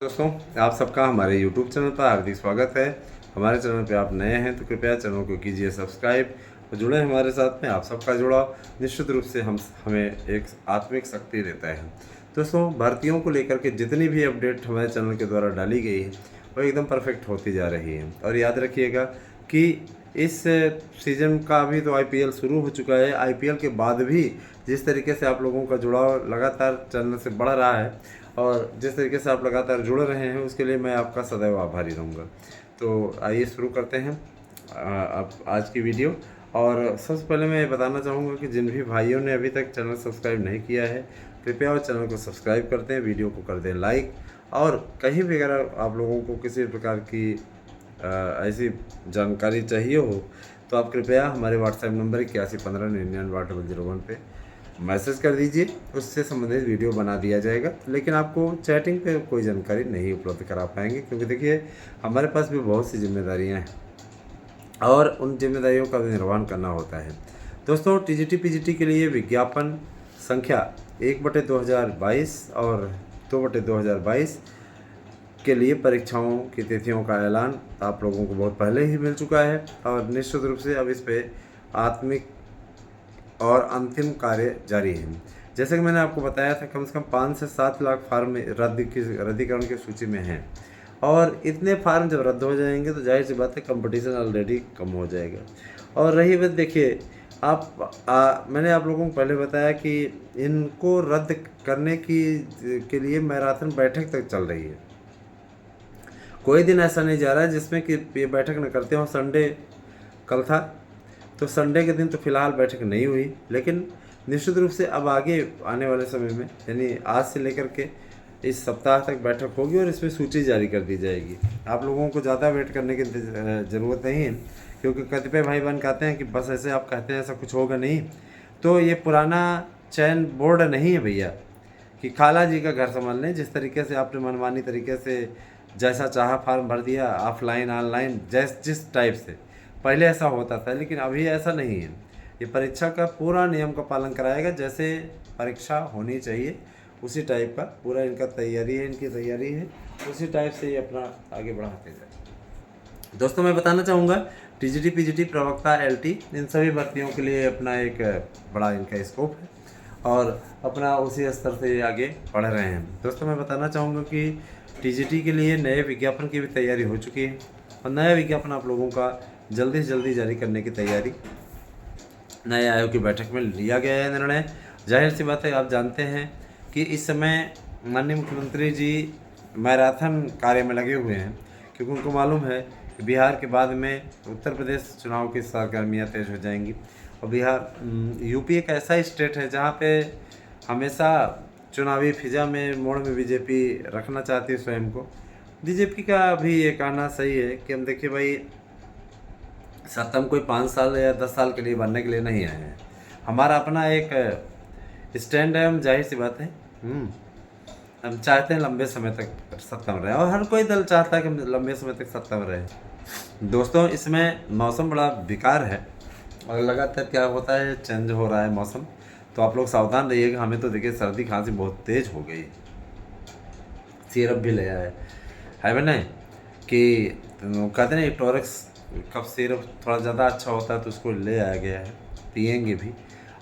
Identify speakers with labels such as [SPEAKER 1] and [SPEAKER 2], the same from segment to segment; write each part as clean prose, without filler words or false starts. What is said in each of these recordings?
[SPEAKER 1] दोस्तों, आप सबका हमारे YouTube चैनल पर हार्दिक स्वागत है। हमारे चैनल पे आप नए हैं तो कृपया चैनल को कीजिए सब्सक्राइब और जुड़े हमारे साथ में। आप सबका जुड़ाव निश्चित रूप से हमें एक आत्मिक शक्ति देता है। दोस्तों, भर्तियों को लेकर के जितनी भी अपडेट हमारे चैनल के द्वारा डाली गई है वो एकदम परफेक्ट होती जा रही है। और याद रखिएगा कि इस सीज़न का अभी तो IPL शुरू हो चुका है। IPL के बाद भी जिस तरीके से आप लोगों का जुड़ाव लगातार चैनल से बढ़ रहा है और जिस तरीके से आप लगातार जुड़ रहे हैं उसके लिए मैं आपका सदैव आभारी रहूँगा। तो आइए शुरू करते हैं अब आज की वीडियो। और सबसे पहले मैं ये बताना चाहूँगा कि जिन भी भाइयों ने अभी तक चैनल सब्सक्राइब नहीं किया है कृपया वो चैनल को सब्सक्राइब कर दें, वीडियो को कर दें लाइक। और कहीं भी अगर आप लोगों को किसी प्रकार की ऐसी जानकारी चाहिए हो तो आप कृपया हमारे व्हाट्सएप नंबर 8115998001 पे मैसेज कर दीजिए, उससे संबंधित वीडियो बना दिया जाएगा। लेकिन आपको चैटिंग पे कोई जानकारी नहीं उपलब्ध करा पाएंगे क्योंकि देखिए हमारे पास भी बहुत सी जिम्मेदारियां हैं और उन जिम्मेदारियों का भी निर्वहन करना होता है। दोस्तों, TGT PGT के लिए विज्ञापन संख्या 1/2022 और 2/2022 के लिए परीक्षाओं की तिथियों का ऐलान आप लोगों को बहुत पहले ही मिल चुका है और निश्चित रूप से अब इस पर आत्मिक और अंतिम कार्य जारी है। जैसे कि मैंने आपको बताया था, कम से कम 5 से 7 लाख फार्म रद्दीकरण की सूची में हैं और इतने फार्म जब रद्द हो जाएंगे तो जाहिर सी बात है कंपटीशन ऑलरेडी कम हो जाएगा। और रही बात, देखिए मैंने आप लोगों को पहले बताया कि इनको रद्द करने के लिए मैराथन बैठक तक चल रही है। कोई दिन ऐसा नहीं जा रहा है जिसमें कि ये बैठक न करते हों। संडे कल था तो संडे के दिन तो फिलहाल बैठक नहीं हुई, लेकिन निश्चित रूप से अब आगे आने वाले समय में यानी आज से लेकर के इस सप्ताह तक बैठक होगी और इसमें सूची जारी कर दी जाएगी। आप लोगों को ज़्यादा वेट करने की ज़रूरत नहीं है क्योंकि कतिपय भाई बहन कहते हैं कि बस ऐसे आप कहते हैं ऐसा कुछ होगा नहीं। तो ये पुराना चयन बोर्ड नहीं है भैया कि खाला जी का घर संभाल लें। जिस तरीके से आपने मनमानी तरीके से जैसा चाहा फार्म भर दिया, ऑफलाइन ऑनलाइन जिस टाइप से पहले ऐसा होता था, लेकिन अभी ऐसा नहीं है। ये परीक्षा का पूरा नियम का पालन कराएगा, जैसे परीक्षा होनी चाहिए उसी टाइप का पूरा इनकी तैयारी है उसी टाइप से ये अपना आगे बढ़ाते जाए। दोस्तों, मैं बताना चाहूँगा TGT PGT प्रवक्ता LT इन सभी भर्तियों के लिए अपना एक बड़ा इनका स्कोप है और अपना उसी स्तर से आगे बढ़ रहे हैं। दोस्तों, मैं बताना चाहूँगा कि TGT के लिए नए विज्ञापन की भी तैयारी हो चुकी है और नया विज्ञापन आप लोगों का जल्दी से जल्दी जारी करने की तैयारी नए आयोग की बैठक में लिया गया है निर्णय। जाहिर सी बात है, आप जानते हैं कि इस समय माननीय मुख्यमंत्री जी मैराथन कार्य में लगे हुए हैं क्योंकि उनको मालूम है कि बिहार के बाद में उत्तर प्रदेश चुनाव की सरगर्मियाँ तेज हो जाएंगी। और यूपी एक ऐसा स्टेट है जहाँ पे हमेशा चुनावी फिजा में मोड़ में बीजेपी रखना चाहती है स्वयं को। बीजेपी का भी ये कहना सही है कि हम देखिए भाई, सत्ता में कोई 5 साल या 10 साल के लिए बनने के लिए नहीं आए हैं। हमारा अपना एक स्टैंड है, हम जाहिर सी बात है हम चाहते हैं लंबे समय तक सत्ता में रहे और हर कोई दल चाहता है कि हम लंबे समय तक सत्ता में रहें। दोस्तों, इसमें मौसम बड़ा बेकार है और लगातार क्या होता है, चेंज हो रहा है मौसम। तो आप लोग सावधान रहिएगा। हमें तो देखिए सर्दी खांसी बहुत तेज़ हो गई, सिरप भी ले आए है मैंने कि कहते हैं टोरक्स कफ सिरप थोड़ा ज़्यादा अच्छा होता है तो उसको ले आया गया है, पियेंगे भी।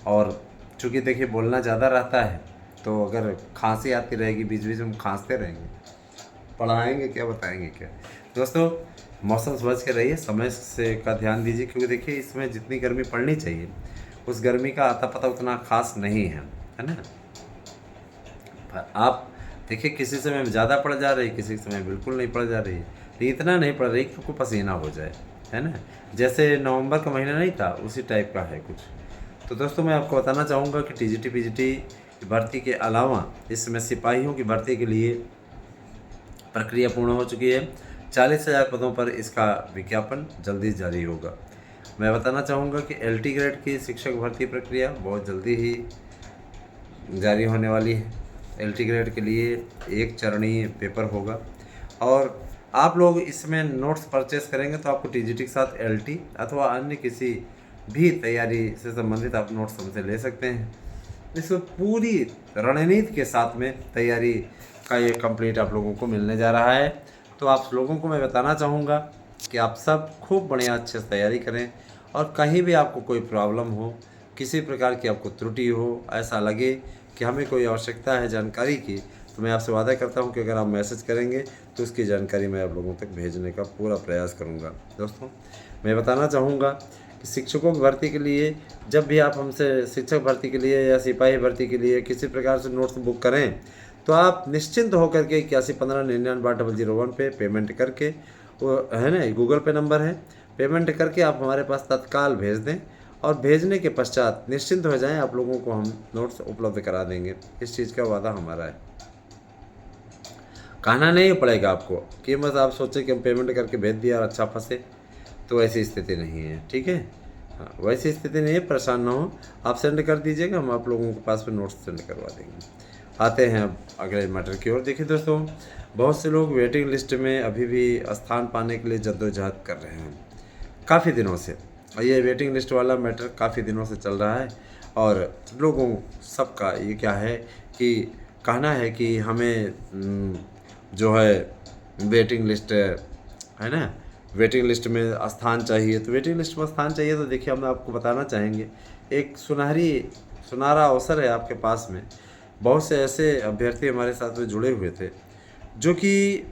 [SPEAKER 1] और चूँकि देखिए बोलना ज़्यादा रहता है तो अगर खांसी आती रहेगी बीच बीच में खांसते रहेंगे, पढ़ाएंगे क्या बताएंगे क्या। दोस्तों, मौसम समझ के रहिए, समय से का ध्यान दीजिए क्योंकि देखिए इसमें जितनी गर्मी पड़नी चाहिए उस गर्मी का आता पता उतना खास नहीं है ना। पर आप देखिए किसी समय ज़्यादा पड़ जा रही, किसी समय बिल्कुल नहीं पड़ जा रही है, तो इतना नहीं पड़ रही कि आपको पसीना हो जाए, है ना। जैसे नवंबर का महीना नहीं था उसी टाइप का है कुछ। तो दोस्तों, मैं आपको बताना चाहूँगा कि TGT PGT की भर्ती के अलावा इस समय सिपाहियों की भर्ती के लिए प्रक्रिया पूर्ण हो चुकी है। 40,000 पदों पर इसका विज्ञापन जल्दी जारी होगा। मैं बताना चाहूँगा कि LT ग्रेड की शिक्षक भर्ती प्रक्रिया बहुत जल्दी ही जारी होने वाली है। LT ग्रेड के लिए एक चरणीय पेपर होगा और आप लोग इसमें नोट्स परचेस करेंगे तो आपको TGT के साथ LT अथवा अन्य किसी भी तैयारी से संबंधित आप नोट्स हमसे ले सकते हैं। इसमें पूरी रणनीति के साथ में तैयारी का ये कंप्लीट आप लोगों को मिलने जा रहा है। तो आप लोगों को मैं बताना चाहूँगा कि आप सब खूब बढ़िया अच्छे से तैयारी करें, और कहीं भी आपको कोई प्रॉब्लम हो, किसी प्रकार की आपको त्रुटि हो, ऐसा लगे कि हमें कोई आवश्यकता है जानकारी की, तो मैं आपसे वादा करता हूं कि अगर आप मैसेज करेंगे तो उसकी जानकारी मैं आप लोगों तक भेजने का पूरा प्रयास करूंगा। दोस्तों, मैं बताना चाहूँगा कि शिक्षकों की भर्ती के लिए जब भी आप हमसे शिक्षक भर्ती के लिए या सिपाही भर्ती के लिए किसी प्रकार से नोट्स बुक करें, तो आप निश्चिंत होकर के 8115998001 पे पेमेंट करके, वो है ना गूगल पे नंबर है, पेमेंट करके आप हमारे पास तत्काल भेज दें, और भेजने के पश्चात निश्चिंत हो जाएं, आप लोगों को हम नोट्स उपलब्ध करा देंगे। इस चीज़ का वादा हमारा है। कहना नहीं पड़ेगा आपको कि बस आप सोचें कि हम पेमेंट करके भेज दिया और अच्छा फंसे, तो ऐसी स्थिति नहीं है। ठीक है, हाँ वैसी स्थिति नहीं है, परेशान ना हो, आप सेंड कर दीजिएगा, हम आप लोगों के पास में नोट्स सेंड करवा देंगे। आते हैं अब अगले मैटर की ओर। देखिए दोस्तों, बहुत से लोग वेटिंग लिस्ट में अभी भी स्थान पाने के लिए जद्दोजहद कर रहे हैं काफ़ी दिनों से, और ये वेटिंग लिस्ट वाला मैटर काफ़ी दिनों से चल रहा है, और लोगों सबका ये क्या है कि कहना है कि हमें जो है वेटिंग लिस्ट है ना, वेटिंग लिस्ट में स्थान चाहिए। तो वेटिंग लिस्ट में स्थान चाहिए तो देखिए, हम आपको बताना चाहेंगे एक सुनहरा अवसर है आपके पास में। बहुत से ऐसे अभ्यर्थी हमारे साथ में जुड़े हुए थे जो कि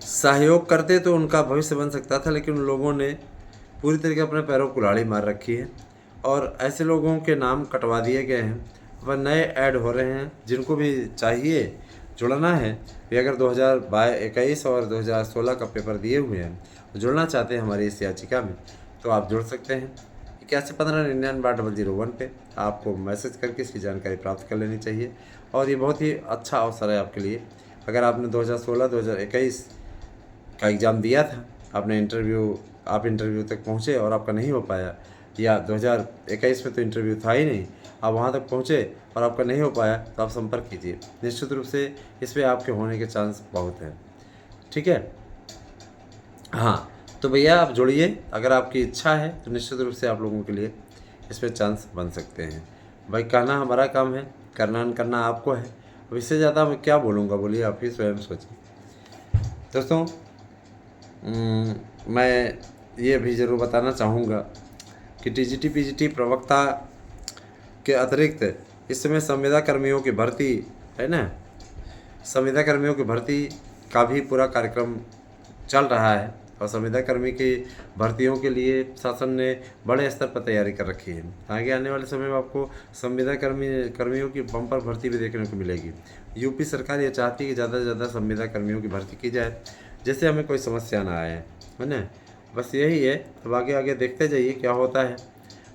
[SPEAKER 1] सहयोग करते तो उनका भविष्य बन सकता था, लेकिन उन लोगों ने पूरी तरीके अपने पैरों को कुल्हाड़ी मार रखी है, और ऐसे लोगों के नाम कटवा दिए गए हैं, वह नए ऐड हो रहे हैं। जिनको भी चाहिए जुड़ना है, वे अगर 2021 और 2016 का पेपर दिए हुए हैं, तो जुड़ना चाहते हैं हमारी इस याचिका में, तो आप जुड़ सकते हैं। 8115998001 पे आपको मैसेज करके इसकी जानकारी प्राप्त कर लेनी चाहिए, और ये बहुत ही अच्छा अवसर है आपके लिए। अगर आपने 2016-2021 का एग्ज़ाम दिया था, आपने आप इंटरव्यू तक पहुँचे और आपका नहीं हो पाया, या 2021 में तो इंटरव्यू था ही नहीं, आप वहाँ तक पहुँचे और आपका नहीं हो पाया, तो आप संपर्क कीजिए। निश्चित रूप से इस पर आपके होने के चांस बहुत हैं। ठीक है, हाँ तो भैया आप जुड़िए, अगर आपकी इच्छा है तो निश्चित रूप से आप लोगों के लिए इस पर चांस बन सकते हैं। भाई कहना हमारा काम है, करना न करना आपको है। अब इससे ज़्यादा मैं क्या बोलूँगा, बोलिए आप ही स्वयं सोचिए। दोस्तों, मैं ये भी ज़रूर बताना चाहूँगा कि टीजीटी पीजीटी प्रवक्ता के अतिरिक्त इस समय संविदा कर्मियों की भर्ती है ना, संविदा कर्मियों की भर्ती का भी पूरा कार्यक्रम चल रहा है, और संविदा कर्मी की भर्तियों के लिए शासन ने बड़े स्तर पर तैयारी कर रखी है। आगे आने वाले समय में आपको संविदा कर्मियों की बम्पर भर्ती भी देखने को मिलेगी। यूपी सरकार ये चाहती है कि ज़्यादा से ज़्यादा संविदा कर्मियों की भर्ती की जाए, जिससे हमें कोई समस्या ना आए, है ना। बस यही है। अब आगे आगे देखते जाइए क्या होता है।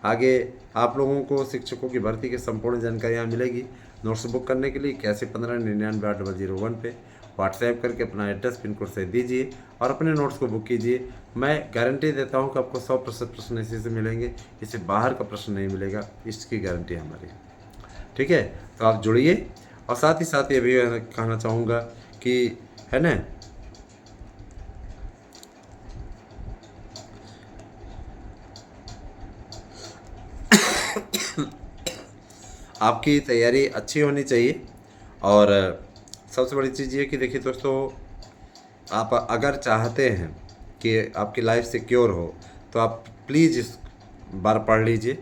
[SPEAKER 1] आगे आप लोगों को शिक्षकों की भर्ती की संपूर्ण जानकारियाँ मिलेगी। नोट्स बुक करने के लिए 8115998001 पे व्हाट्सएप करके अपना एड्रेस पिन कोड से दीजिए और अपने नोट्स को बुक कीजिए। मैं गारंटी देता हूं कि आपको 100% प्रश्न इसी से मिलेंगे, इससे बाहर का प्रश्न नहीं मिलेगा, इसकी गारंटी हमारी। ठीक है, तो आप जुड़िए। और साथ ही साथ ये भी कहना चाहूँगा कि है ना, आपकी तैयारी अच्छी होनी चाहिए। और सबसे बड़ी चीज़ ये कि देखिए दोस्तों, आप अगर चाहते हैं कि आपकी लाइफ सिक्योर हो, तो आप प्लीज़ इस बार पढ़ लीजिए,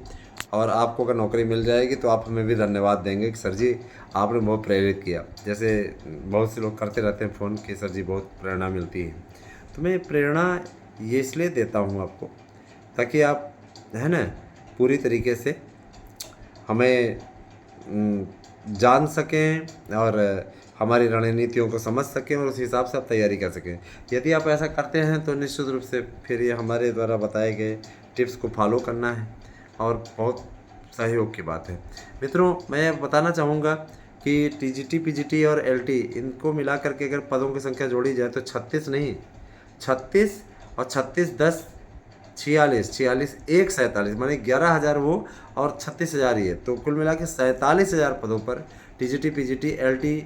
[SPEAKER 1] और आपको अगर नौकरी मिल जाएगी तो आप हमें भी धन्यवाद देंगे कि सर जी आपने बहुत प्रेरित किया। जैसे बहुत से लोग करते रहते हैं फ़ोन कि सर जी बहुत प्रेरणा मिलती है, तो मैं प्रेरणा ये इसलिए देता हूँ आपको, ताकि आप है ना पूरी तरीके से हमें जान सकें और हमारी रणनीतियों को समझ सकें और उस हिसाब से आप तैयारी कर सकें। यदि आप ऐसा करते हैं तो निश्चित रूप से फिर ये हमारे द्वारा बताए गए टिप्स को फॉलो करना है, और बहुत सहयोग की बात है। मित्रों, मैं बताना चाहूँगा कि टीजीटी पीजीटी और एलटी इनको मिला करके अगर पदों की संख्या जोड़ी जाए तो 36 नहीं, 36 और 36 10 46 46 1 47, माने 11,000 वो और 36,000 ये, तो कुल मिला के 47,000 पदों पर टीजीटी पीजीटी एलटी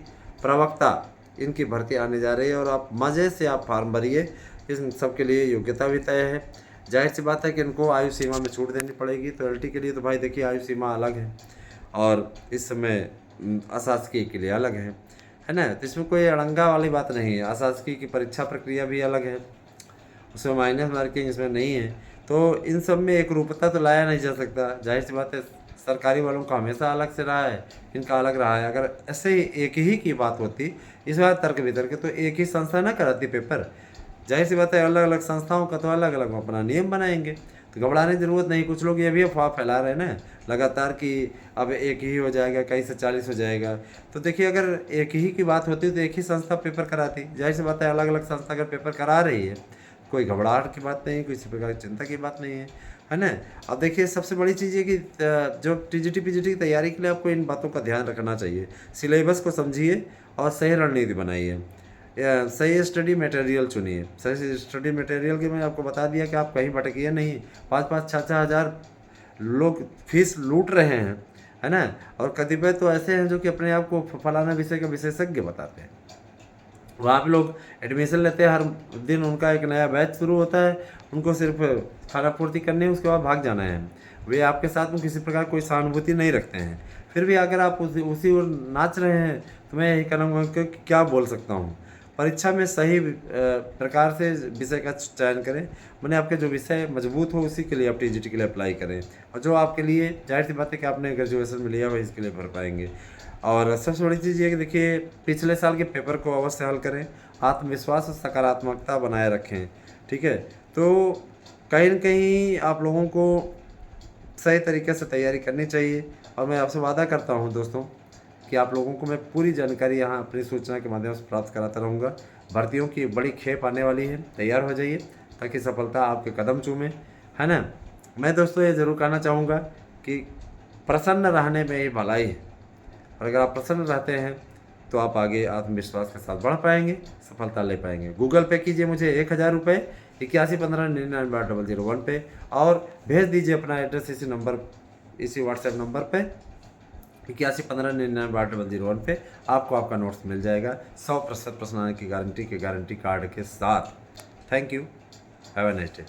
[SPEAKER 1] प्रवक्ता इनकी भर्ती आने जा रही है। और आप मज़े से आप फार्म भरिए, इन सब के लिए योग्यता भी तय है। जाहिर सी बात है कि इनको आयु सीमा में छूट देनी पड़ेगी। तो एलटी के लिए तो भाई देखिए आयु सीमा अलग है, और इस समय अशासकीय के लिए अलग है। है ना। तो इसमें कोई अड़ंगा वाली बात नहीं है। अशासकीय की परीक्षा प्रक्रिया भी अलग है, उसमें माइनस मार्किंग इसमें नहीं है। तो इन सब में एक रूपता तो लाया नहीं जा सकता, जाहिर सी बात है। सरकारी वालों का हमेशा अलग से रहा है, इनका अलग रहा है। अगर ऐसे ही एक ही की बात होती इस बार तर्क वितर्क, तो एक ही संस्था ना कराती पेपर। जाहिर सी बात है, अलग अलग संस्थाओं का तो अलग अलग अपना नियम बनाएंगे, तो घबराने की जरूरत नहीं। कुछ लोग ये भी अफवाह फैला रहे हैं ना लगातार कि अब एक ही हो जाएगा, कहीं से 40 हो जाएगा। तो देखिए, अगर एक ही की बात होती तो एक ही संस्था पेपर कराती। जाहिर सी बात है, अलग अलग संस्था अगर पेपर करा रही है, कोई घबराहट की बात नहीं है, किसी प्रकार की चिंता की बात नहीं है ना। अब देखिए, सबसे बड़ी चीज़ ये कि जो टीजीटी पीजीटी की तैयारी के लिए आपको इन बातों का ध्यान रखना चाहिए। सिलेबस को समझिए और सही रणनीति बनाइए, सही स्टडी मटेरियल चुनिए। सही स्टडी मटेरियल के मैंने आपको बता दिया कि आप कहीं भटकिए नहीं। 5-5, 6-6 हज़ार लोग फीस लूट रहे हैं, है ना। और कतिपय तो ऐसे हैं जो कि अपने आप को फलाना विषय का विशेषज्ञ बताते हैं। वहाँ पे लोग एडमिशन लेते हैं, हर दिन उनका एक नया बैच शुरू होता है, उनको सिर्फ खाना पूर्ति करनी है, उसके बाद भाग जाना है। वे आपके साथ में किसी प्रकार कोई सहानुभूति नहीं रखते हैं। फिर भी अगर आप उसी ओर नाच रहे हैं, तो मैं यही कहूँगा कि क्या बोल सकता हूँ। परीक्षा में सही प्रकार से विषय का चयन करें। मैंने आपके जो विषय मजबूत हो उसी के लिए आप टीजीटी के लिए अप्लाई करें, और जो आपके लिए जाहिर सी बात है कि आपने ग्रेजुएशन में लिया हुआ इसके लिए भर पाएंगे। और सबसे बड़ी चीज़ ये कि देखिए, पिछले साल के पेपर को अवश्य हल करें, आत्मविश्वास और सकारात्मकता बनाए रखें, ठीक है। तो कहीं न कहीं आप लोगों को सही तरीके से तैयारी करनी चाहिए, और मैं आपसे वादा करता हूँ दोस्तों कि आप लोगों को मैं पूरी जानकारी यहाँ अपनी सूचना के माध्यम से प्राप्त कराता रहूँगा। भर्तियों की बड़ी खेप आने वाली है, तैयार हो जाइए ताकि सफलता आपके कदम चूमे, है ना। मैं दोस्तों ये ज़रूर कहना चाहूँगा कि प्रसन्न रहने में ही भलाई है, और अगर आप प्रसन्न रहते हैं तो आप आगे आत्मविश्वास के साथ बढ़ पाएंगे, सफलता ले पाएंगे। गूगल पे कीजिए मुझे 1000 रुपये 8115998001 पे, और भेज दीजिए अपना एड्रेस इसी व्हाट्सएप नंबर पे 8115998001 पे। आपको आपका नोट्स मिल जाएगा 100% प्रश्न आने की गारंटी के गारंटी कार्ड के साथ। Thank you, have a nice day.